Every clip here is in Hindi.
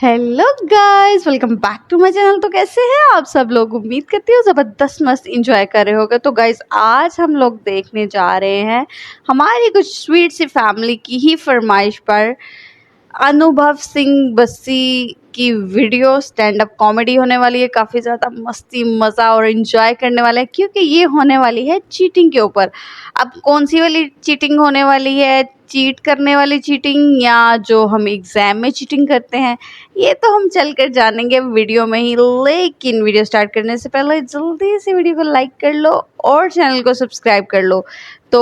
Hello guys, welcome back to my channel. तो कैसे हैं आप सब लोग? उम्मीद करती हूँ ज़बरदस्त मस्त इंजॉय कर रहे होगे। तो गाइस, आज हम लोग देखने जा रहे हैं हमारी कुछ स्वीट सी फैमिली की ही फरमाइश पर अनुभव सिंह बस्सी की वीडियो स्टैंड अप कॉमेडी होने वाली है। काफ़ी ज़्यादा मस्ती मज़ा और इन्जॉय करने वाले हैं, क्योंकि ये होने वाली है चीटिंग के ऊपर। अब कौन सी वाली चीटिंग होने वाली है, चीट करने वाली चीटिंग या जो हम एग्ज़ाम में चीटिंग करते हैं, ये तो हम चल कर जानेंगे वीडियो में ही। लेकिन वीडियो स्टार्ट करने से पहले जल्दी से वीडियो को लाइक कर लो और चैनल को सब्सक्राइब कर लो। तो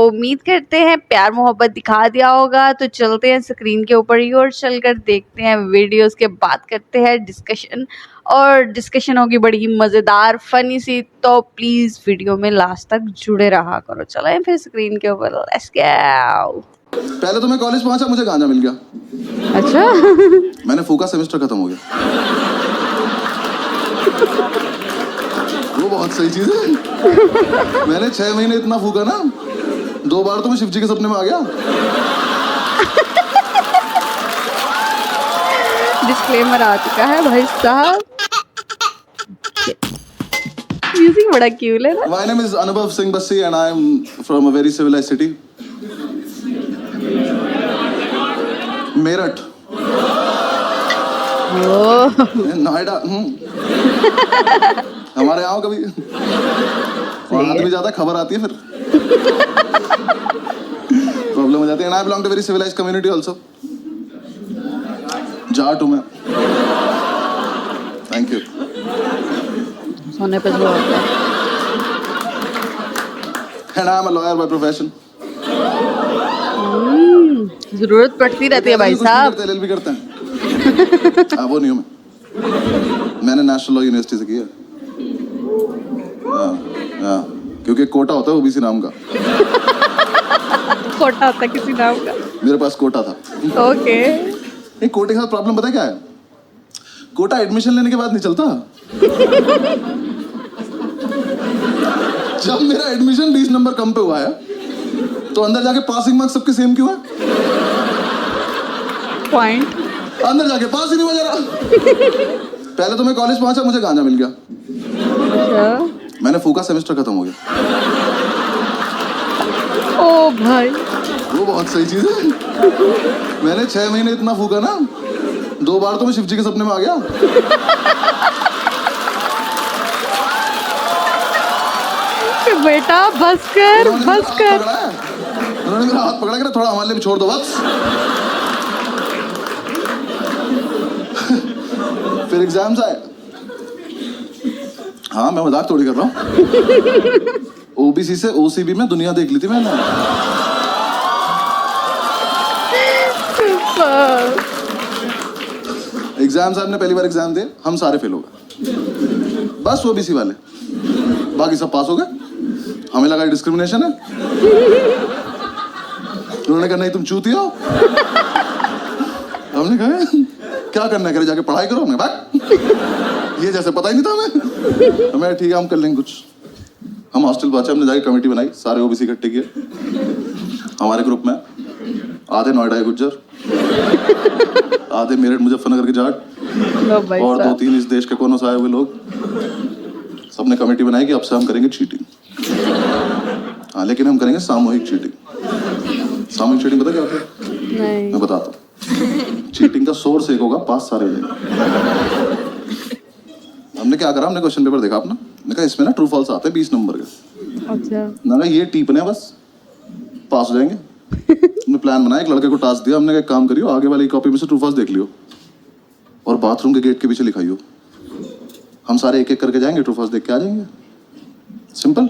उम्मीद करते हैं प्यार मोहब्बत दिखा दिया होगा। तो चलते हैं स्क्रीन के ऊपर ही और चलकर देखते हैं वीडियो। उसके बाद करते हैं डिस्कशन, और डिस्कशन होगी बड़ी ही मज़ेदार फनी सी। तो प्लीज़ वीडियो में लास्ट तक जुड़े रहा करो। चलें फिर स्क्रीन के ऊपर, लेट्स गो। पहले तो मैं कॉलेज पहुंचा, मुझे गांजा मिल गया। अच्छा। मैंने फूका, सेमेस्टर खत्म हो गया। वो बहुत सही चीज है। मैंने 6 महीने इतना फूका ना, 2 बार तो मैं शिव जी के सपने में आ गया। डिस्क्लेमर आ चुका है भाई साहब। म्यूजिक बड़ा क्यूट है ना। My name is Anubhav Singh Bassi and I am from a very civilized city. Meerut, Noida. हमारे यहाँ कभी वहाँ आदमी ज्यादा, खबर आती है फिर प्रॉब्लम हो जाती है। And I belong to very civilized community also. Jat हूँ मैं। Thank you. सोने पे जो होता है। And I am a lawyer by profession. जरूरत पड़ती रहती है भाई साहब। LLB करते हैं। वो नहीं हूँ मैं। मैंने नेशनल लॉ यूनिवर्सिटी से किया। हाँ, क्योंकि कोटा होता है ओबीसी नाम का। कोटा होता है किसी नाम का? मेरे पास कोटा था। ओके। एक कोटे के साथ प्रॉब्लम पता है क्या है? कोटा एडमिशन लेने के बाद नहीं चलता। जब मेरा एडमिशन 20 नंबर कम पे हुआ है, तो अंदर जाके पासिंग मार्क्स सबके सेम क्यों है? पॉइंट। अंदर जाके पास ही नहीं हो जा रहा। पहले तो मैं कॉलेज पहुंचा, मुझे गांजा मिल गया। अच्छा। मैंने फूका, सेमेस्टर खत्म हो गया। ओ भाई, वो बहुत सही चीज है। मैंने 6 महीने इतना फूका ना, 2 बार तो मैं शिव जी के सपने में आ गया। बेटा बस कर, बस कर। उन्होंने मेरा हाथ पकड़ा, थोड़ा हमारे लिए भी छोड़ दो बस। फिर एग्जाम्स आए। हाँ, मैं मजाक थोड़ी कर रहा हूँ। ओबीसी से ओसीबी में दुनिया देख ली थी मैंने। एग्जाम साहब ने पहली बार एग्जाम दिए, हम सारे फेल हो गए, बस ओबीसी वाले, बाकी सब पास हो गए। हमें लगा डिस्क्रिमिनेशन है। उन्होंने कहा नहीं, तुम चूती हो। हमने कहा क्या करना है, करे जाके पढ़ाई करो। हमने बात ये जैसे पता ही नहीं था हमें। ठीक है, हम कर लेंगे कुछ। हम हॉस्टल पहुंचे, हमने जाके कमेटी बनाई, सारे ओबीसी इकट्ठे किए। हमारे ग्रुप में आधे नोएडा के गुज्जर, आधे मेरठ मुजफ्फरनगर के जाट, और 2-3 इस देश के कोनों से आए हुए लोग। सबने कमेटी बनाई कि अब से हम करेंगे चीटिंग। हाँ, लेकिन हम करेंगे सामूहिक चीटिंग। सामूहिक चीटिंग पता क्या होता है? नहीं। मैं बताता हूँ। चीटिंग का सोर्स एक होगा, पास सारे हो जाएंगे। हमने क्या करा, हमने क्वेश्चन पेपर देखा अपना, मैंने कहा इसमें ना ट्रू फॉल्स आते हैं 20 नंबर के। अच्छा। ना कहा ये टीपने बस, पास हो जाएंगे। हमने प्लान बनाया, एक लड़के को टास्क दिया, हमने कहा एक काम करियो, आगे वाली कॉपी में से ट्रू फॉल्स देख लियो और बाथरूम के गेट के पीछे लिखाइयो। हम सारे एक एक करके जाएंगे, ट्रू फॉल्स देख के आ जाएंगे। सिंपल।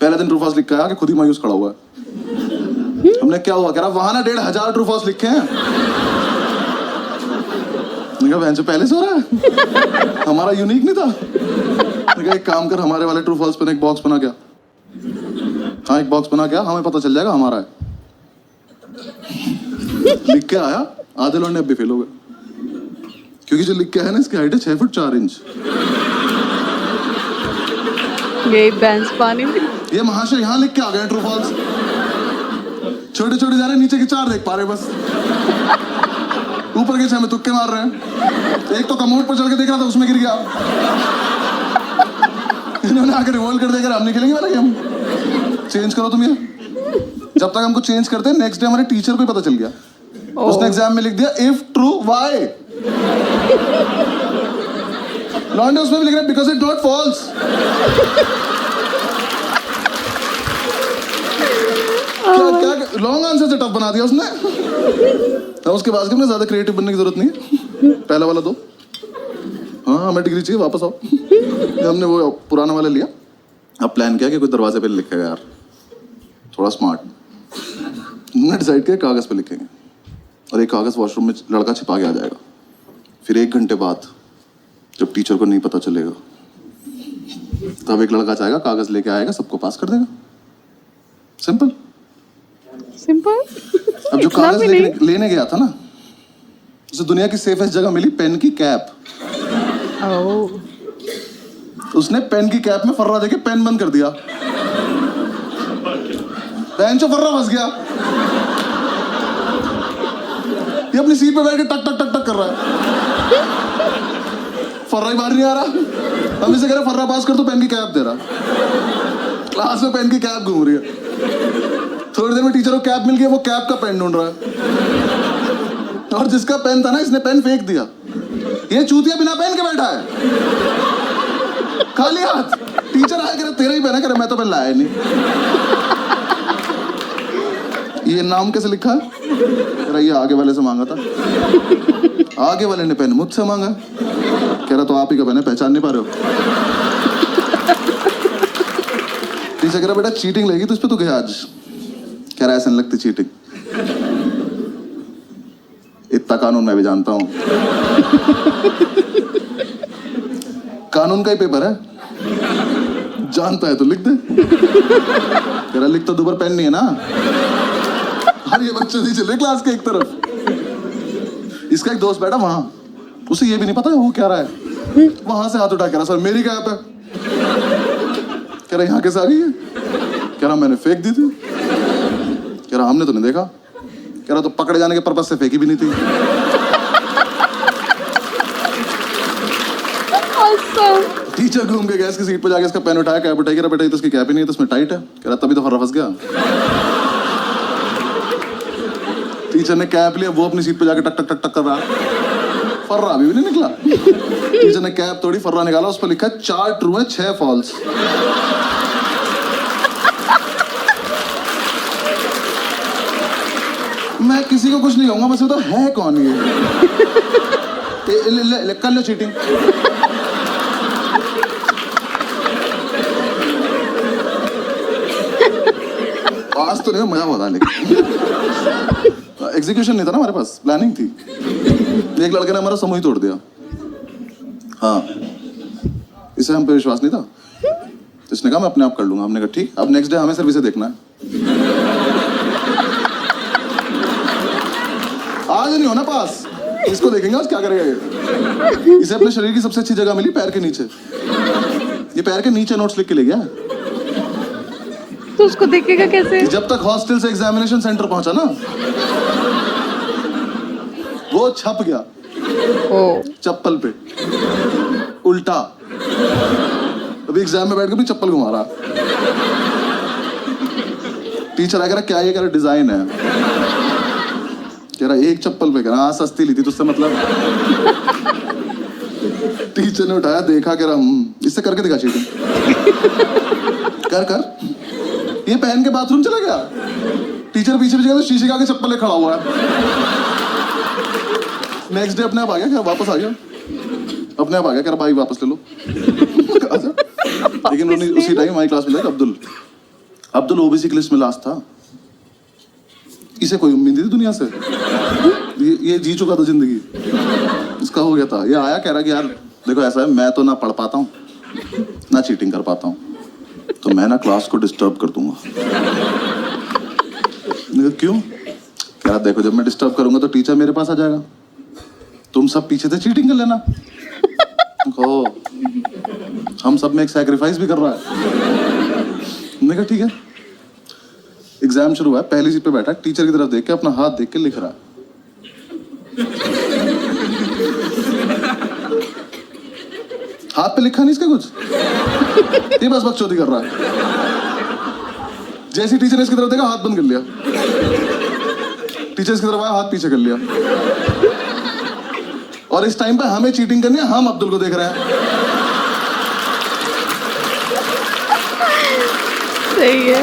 पहले दिन ट्रू फॉल्स लिख के आया कि खुद ही मायूस खड़ा हुआ है। हमने क्या हुआ, कह रहा वहां ना 1500 ट्रू फॉल्स लिखे हैं। बहन से पहले से हो रहा है, हमारा यूनिक नहीं था। एक काम कर, हमारे वाले ट्रू फॉल्स पर एक बॉक्स बना क्या। हाँ, एक बॉक्स बना क्या, हमें पता चल जाएगा हमारा है। लिख के आया, आधे लोग ने अब भी फेल हो गए, क्योंकि जो लिख के आया ना, इसकी हाइट है 6 फुट 4 इंच। ये बेंच पानी में। ये महाशय यहाँ लिख के आ गए ट्रू फॉल्स। छोटे छोटे जा रहे, नीचे के 4 देख पा रहे बस। ऊपर के 6 में तुक्के मार रहे हैं। एक तो कमोड पर चढ़ के देख रहा था, उसमें गिर गया। इन्होंने आकर रिवॉल्व कर देकर हम नहीं खेलेंगे वाला गेम। चेंज करो तुम ये। जब तक हमको चेंज करते हैं, नेक्स्ट डे हमारे टीचर को ही पता चल गया। उसने एग्जाम में लिख दिया इफ ट्रू वाई। लॉन्डे उसमें भी लिख रहा है बिकॉज इट नॉट फॉल्स। क्या लॉन्ग आंसर से टफ बना दिया उसने। तो उसके बाद में ज्यादा क्रिएटिव बनने की जरूरत नहीं है। पहला वाला दो। हाँ हमें डिग्री चाहिए, वापस आओ। हमने वो पुराना वाला लिया। अब प्लान किया कि कोई दरवाजे पे लिखेगा यार, थोड़ा स्मार्ट। हमने डिसाइड किया कागज पे लिखेंगे और एक कागज वॉशरूम में लड़का छिपा के आ जाएगा। फिर 1 घंटे बाद जब टीचर को नहीं पता चलेगा तब एक लड़का जाएगा, कागज लेके आएगा, सबको पास कर देगा। Simple simple. अब जो कागज लेने गया था ना, उसे दुनिया की सेफेस्ट जगह मिली, पेन की कैप। उसने पेन की कैप में फर्रा देके पेन बंद कर दिया। पेन से फर्रा फंस गया। ये अपनी सीट पे बैठ के टक टक टक टक कर रहा है। फर्रा ही बाहर नहीं आ रहा। हम इसे कह रहे फर्रा पास कर, तो पेन की कैप दे रहा। क्लास में पेन की कैप घूम रही है। थोड़ी देर में टीचर को कैप मिल गया, वो कैप का पेन ढूंढ रहा है। और जिसका पेन था ना, इसने पेन फेंक दिया। ये चूतिया बिना पेन के बैठा है, खाली हाथ। टीचर आया, कह तेरा ही पेन है। कह मैं तो पेन लाया नहीं। ये नाम कैसे लिखा है? कह रहा ये आगे वाले से मांगा था। आगे वाले ने पेन मुझसे मांगा। कह रहा तो आप ही का पेन है, पहचान नहीं पा रहे हो। टीचर कह रहा बेटा चीटिंग लगी तो इस पे तू गया आज। कह रहा ऐसा नहीं लगती चीटिंग, इतना कानून मैं भी जानता हूं। कानून का ही पेपर है, जानता है तो लिख दे। कह रहा लिख तो दोबारा पेन नहीं है ना। हर ये बच्चे नहीं चल रहे क्लास के एक तरफ। इसका एक दोस्त बैठा वहां, उसे ये भी नहीं पता वो क्या रहा है। वहां से हाथ उठा, कह रहा सर मेरी कैप है। कह रहा यहाँ कैसे आ गई है? कह रहा मैंने फेंक दी थी। कह रहा हमने तो नहीं देखा। कह रहा तो पकड़े जाने के पर्पज से फेंकी भी नहीं थी। टीचर घूम के गया इसकी सीट पे जाके, इसका पेन उठाया, कैप उठाई। कह रहा बेटा ये तो इसकी कैप ही नहीं है, तो इसमें टाइट है। कह रहा तभी तो फर्रा फंस गया। टीचर ने कैप लिया, वो अपनी सीट पे जाके टक टक टक टक कर रहा। फर्रा अभी भी नहीं निकला। टीचर ने कैप तोड़ी, फर्रा निकाला, उस पर लिखा 4 ट्रू है 6 फॉल्स। मैं किसी को कुछ नहीं कहूंगा, बस तो है कौन ये? कर लो चीटिंग। आज तो नहीं, मजा बहुत लेकिन एग्जीक्यूशन नहीं था ना हमारे पास, प्लानिंग थी। एक लड़के ने हमारा समूह ही तोड़ दिया। हाँ, इसे हम पे विश्वास नहीं था, तो इसने कहा मैं अपने आप कर लूंगा। हमने कहा ठीक। अब नेक्स्ट डे हमें सिर्फ इसे देखना है। आज नहीं होना पास, इसको देखेंगे आज क्या करेगा ये। इसे अपने शरीर की सबसे अच्छी जगह मिली, पैर के नीचे। ये पैर के नीचे नोट्स लिख के ले गया। तो उसको देखेगा कैसे? जब तक हॉस्टल से एग्जामिनेशन सेंटर पहुंचा ना, वो छप गया चप्पल पे उल्टा। अभी एग्जाम में बैठ के भी चप्पल घुमा रहा। टीचर आया, कह रहा क्या ये? कह रहा डिजाइन है। कह रहा एक चप्पल पे? कह रहा हाँ सस्ती ली थी तुझसे मतलब। टीचर ने उठाया, देखा, कह रहा इससे करके दिखा चीटिंग। कर कर। ये पहन के बाथरूम चला गया। टीचर पीछे पीछे तो शीशे के आगे चप्पल ले खड़ा हुआ है। नेक्स्ट डे अपने आप आ गया, क्या वापस आ गया, अपने आप आ गया। कह रहा भाई वापस ले लो। लेकिन उसी टाइम हमारी क्लास में था अब्दुल ओबीसी की लिस्ट में लास्ट था। इसे कोई उम्मीद नहीं थी दुनिया से। ये जी चुका था जिंदगी, इसका हो गया था। ये आया, कह रहा कि यार देखो ऐसा है, मैं तो ना पढ़ पाता हूँ ना चीटिंग कर पाता हूँ, तो मैं ना क्लास को डिस्टर्ब कर दूंगा। क्यों? कह रहा देखो जब मैं डिस्टर्ब करूंगा तो टीचर मेरे पास आ जाएगा, तुम सब पीछे से चीटिंग कर लेना। ओ, हम सब में एक सैक्रिफाइस भी कर रहा है। मैंने कहा ठीक है। एग्जाम शुरू हुआ, पहली सीट पे बैठा, टीचर की तरफ देख के अपना हाथ देख के लिख रहा है। हाथ पे लिखा नहीं इसका कुछ, ये बस बकचोदी कर रहा है। जैसी टीचर ने इसकी तरफ देखा हाथ बंद कर लिया, टीचर इसकी तरफ आया हाथ पीछे कर लिया। और इस टाइम पे हमें चीटिंग करनी है, हम अब्दुल को देख रहे हैं। सही है।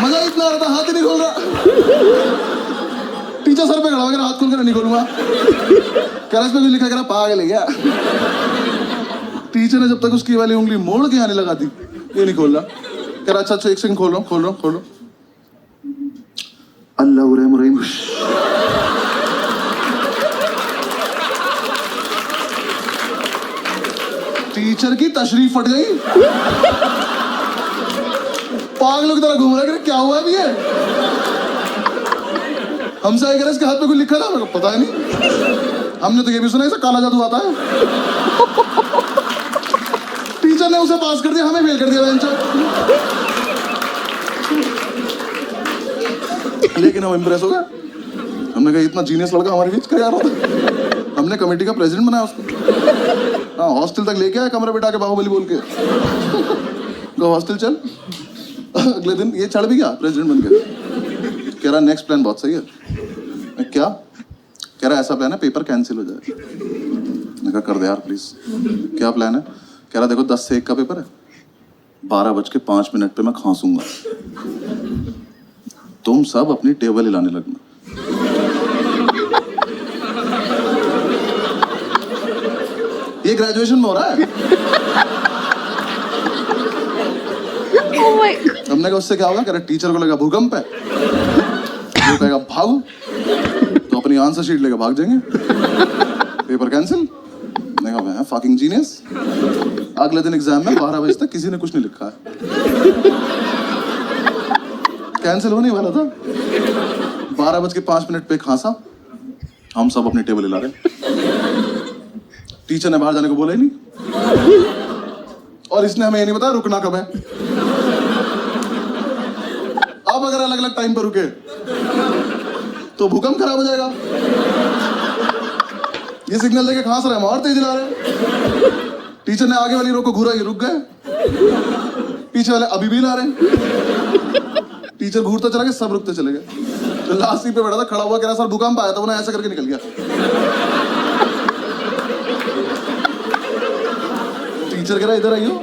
मजा इतना आ रहा था, हाथ ही नहीं खोल रहा। टीचर सर पे खड़ा हो, हाथ खोल कर नहीं खोलूंगा, कह रहा इसमें कुछ लिखा, कह रहा पागल है क्या। टीचर ने जब तक उसकी वाली उंगली मोड़ के आने लगा दी, ये नहीं खोल रहा, कह रहा अच्छा एक सेकंड खोल रहा हूँ। अल्लाह रहम। टीचर की तशरीफ फट गई, पागलों की तरह घूम रहा है, क्या हुआ है ये। हमसे आए, इसके हाथ पे कुछ लिखा था, मेरे को पता है नहीं, हमने तो ये भी सुना है काला जादू आता है। टीचर ने उसे पास कर दिया, हमें फेल कर दिया बेंच। लेकिन हम इम्प्रेस हो गए, हमने कहा इतना जीनियस लड़का हमारे बीच क्या रहा था। हमने कमेटी का प्रेसिडेंट बनाया उसको, हाँ हॉस्टल तक लेके आया, कमरा बिठा के बाहुबली बोल के, गो हॉस्टल चल। अगले दिन ये चढ़ भी गया प्रेसिडेंट बन के, कह रहा नेक्स्ट प्लान बहुत सही है। मैं क्या, कह रहा ऐसा प्लान है पेपर कैंसिल हो जाए। मैंने कहा कर दे यार प्लीज, क्या प्लान है। कह रहा देखो 10 से 1 का पेपर है, 12:05 पे मैं खांसूंगा, तुम सब अपनी टेबल हिलाने लगना। ये ग्रेजुएशन में हो रहा है। Oh my God. हमने कहा उससे क्या होगा, कह रहा टीचर को लगा भूकंप है, वो कहेगा भागो, तो अपनी आंसर शीट लेकर भाग जाएंगे, पेपर कैंसिल। मैंने कहा फकिंग जीनियस। अगले दिन एग्जाम में 12 बजे तक किसी ने कुछ नहीं लिखा है, कैंसिल होने वाला था। 12:05 पे खांसा, हम सब अपनी टेबल हिला रहे, टीचर ने बाहर जाने को बोला ही नहीं, और इसने हमें ये नहीं बताया रुकना कब है। अब अगर अलग अलग टाइम पर रुके तो भूकंप खराब हो जाएगा। ये सिग्नल देके खांस रहे हैं, हम और तेज हिला रहे हैं। टीचर ने आगे वाली रो को घूरा, ये रुक गए, पीछे वाले अभी भी हिला रहे हैं। टीचर घूरता चला गया, सब रुकते चले गए। तो लास्ट सीट पे बैठा था, खड़ा हुआ, कह रहा सर भूकंप आया था, उन्हें ऐसा करके निकल गया। टीचर कह रहा इधर आइयो,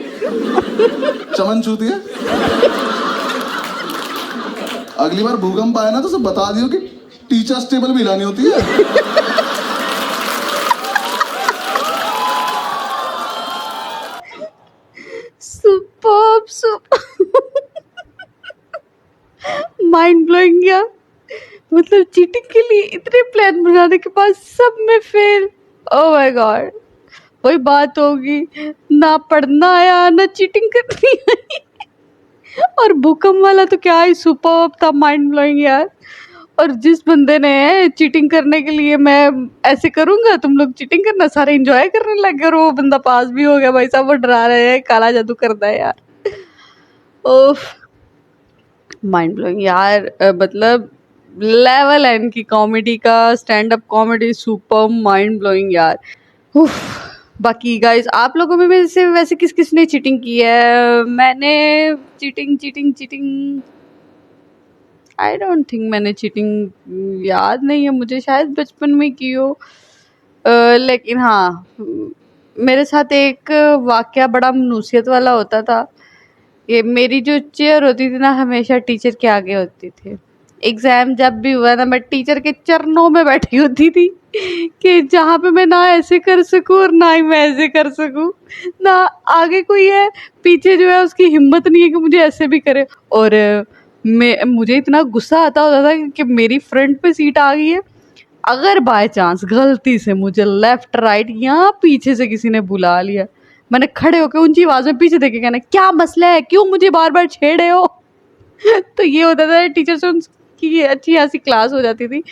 चमन चूती है, अगली बार भूकंप आए ना तो सब बता दियो कि टीचर्स टेबल भी हिलानी होती है। सुपर्ब, माइंड ब्लोइंग यार। मतलब चीटिंग के लिए इतने प्लान बनाने के बाद सब में फेल। ओह माय गॉड, वही बात होगी, ना पढ़ना आया ना चीटिंग करनी आई। और भूकंप वाला तो क्या ही सुपर्ब था, माइंड ब्लोइंग यार। और जिस बंदे ने चीटिंग करने के लिए मैं ऐसे करूंगा तुम लोग चीटिंग करना, सारे एंजॉय करने लग गए, और वो बंदा पास भी हो गया। भाई साहब वो डरा रहे हैं, काला जादू करता है यार। ओह माइंड ब्लोइंग यार। मतलब लेवल है इनकी कॉमेडी का, stand up comedy super mind blowing यार। उफ। बाकी गाइस आप लोगों में से वैसे किस किस ने चीटिंग की है। मैंने चीटिंग आई डोंट थिंक मैंने चीटिंग, याद नहीं है मुझे, शायद बचपन में की हो। लेकिन हाँ मेरे साथ एक वाकया बड़ा मनुसियत वाला होता था। ये मेरी जो चेयर होती थी ना, हमेशा टीचर के आगे होती थी। एग्ज़ाम जब भी हुआ ना, मैं टीचर के चरणों में बैठी होती थी कि जहाँ पे मैं ना ऐसे कर सकूँ और ना ही मैं ऐसे कर सकूँ, ना आगे कोई है, पीछे जो है उसकी हिम्मत नहीं है कि मुझे ऐसे भी करे। और मुझे इतना गुस्सा आता होता था कि मेरी फ्रंट पे सीट आ गई है, अगर बाय चांस गलती से मुझे लेफ्ट राइट या पीछे से किसी ने बुला लिया, मैंने खड़े होकर ऊंची आवाज में पीछे देखे कहना क्या मसला है, क्यों मुझे बार बार छेड़े हो। तो ये होता था, टीचर से उनकी अच्छी खासी क्लास हो जाती थी।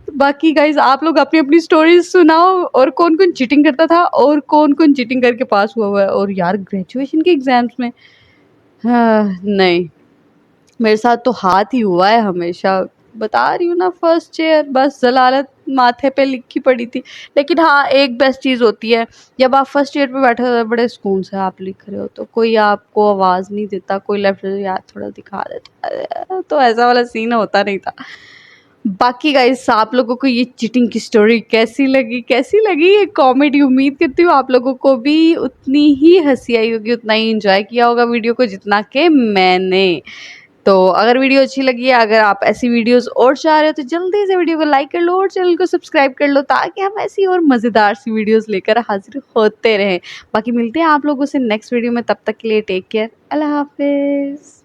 बाकी गाइज आप लोग अपनी अपनी स्टोरीज सुनाओ, और कौन कौन चीटिंग करता था और कौन कौन चीटिंग करके पास हुआ है। और यार ग्रेजुएशन के एग्जाम्स में नहीं, मेरे साथ तो हाथ ही हुआ है हमेशा। बता रही हूँ ना, फर्स्ट चेयर बस जलालत माथे पे लिखी पड़ी थी। लेकिन हाँ, एक बेस्ट चीज़ होती है, जब आप फर्स्ट चेयर पे बैठे होते हो बड़े सुकून से आप लिख रहे हो, तो कोई आपको आवाज़ नहीं देता, कोई लेफ्ट यार थोड़ा दिखा देता, तो ऐसा वाला सीन होता नहीं था। बाकी गाइस, आप लोगों को ये चीटिंग की स्टोरी कैसी लगी ये कॉमेडी? उम्मीद करती हूँ आप लोगों को भी उतनी ही हंसी आई होगी, उतना ही एंजॉय किया होगा वीडियो को जितना कि मैंने। तो अगर वीडियो अच्छी लगी है, अगर आप ऐसी वीडियोस और चाह रहे हो, तो जल्दी से वीडियो को लाइक कर लो और चैनल को सब्सक्राइब कर लो, ताकि हम ऐसी और मज़ेदार सी वीडियोस लेकर हाजिर होते रहें। बाकी मिलते हैं आप लोगों से नेक्स्ट वीडियो में, तब तक के लिए टेक केयर, अल्लाह हाफिज़।